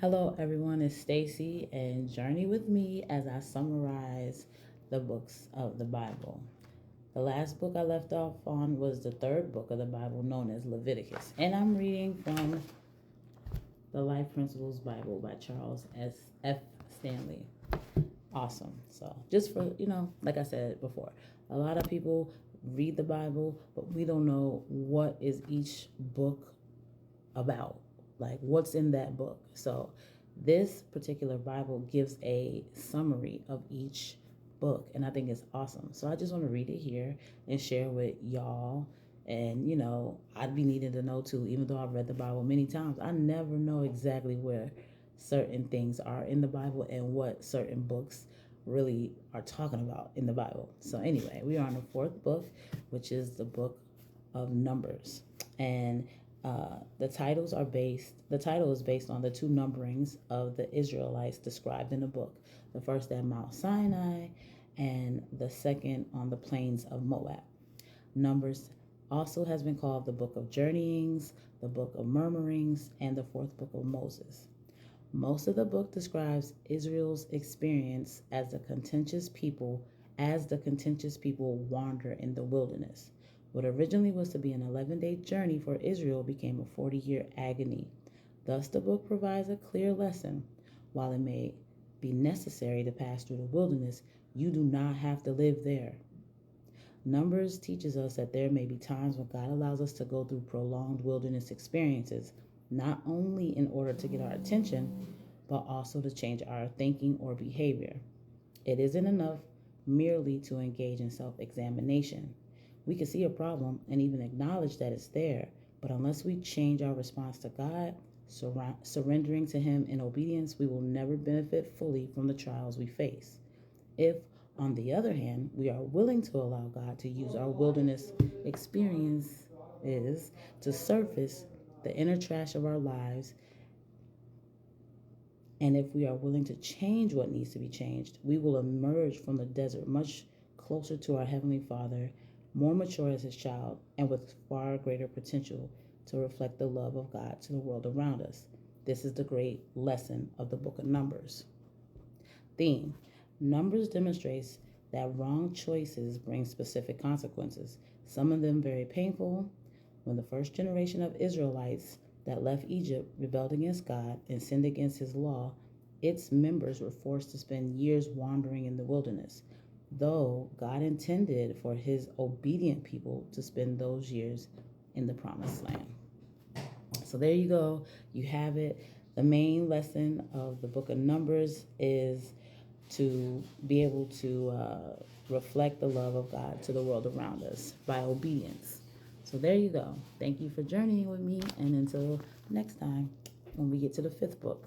Hello, everyone. It's Stacy, and journey with me as I summarize the books of the Bible. The last book I left off on was the third book of the Bible, known as Leviticus, and I'm reading from the Life Principles Bible by Charles F. Stanley. Awesome. So, just for like I said before, a lot of people read the Bible, but we don't know what is each book about, like what's in that book. So this particular Bible gives a summary of each book, and I think it's awesome. So I just want to read it here and share with y'all. And I'd be needing to know too, even though I've read the Bible many times, I never know exactly where certain things are in the Bible and what certain books really are talking about in the Bible. So anyway, we are on the fourth book, which is the book of Numbers. And the title is based on the two numberings of the Israelites described in the book. The first at Mount Sinai, and the second on the plains of Moab. Numbers also has been called the book of journeyings, the book of murmurings, and the fourth book of Moses. Most of the book describes Israel's experience as the contentious people wander in the wilderness. What originally was to be an 11-day journey for Israel became a 40-year agony. Thus, the book provides a clear lesson. While it may be necessary to pass through the wilderness, you do not have to live there. Numbers teaches us that there may be times when God allows us to go through prolonged wilderness experiences, not only in order to get our attention, but also to change our thinking or behavior. It isn't enough merely to engage in self-examination. We can see a problem and even acknowledge that it's there, but unless we change our response to God, surrendering to Him in obedience, we will never benefit fully from the trials we face. If, on the other hand, we are willing to allow God to use our wilderness experiences to surface the inner trash of our lives, and if we are willing to change what needs to be changed, we will emerge from the desert much closer to our Heavenly Father, more mature as His child, and with far greater potential to reflect the love of God to the world around us. This is the great lesson of the book of Numbers. Theme: Numbers demonstrates that wrong choices bring specific consequences, some of them very painful. When the first generation of Israelites that left Egypt rebelled against God and sinned against His law, its members were forced to spend years wandering in the wilderness, though God intended for His obedient people to spend those years in the promised land. So there you go. You have it. The main lesson of the book of Numbers is to be able to reflect the love of God to the world around us by obedience. So there you go. Thank you for journeying with me, and until next time when we get to the fifth book.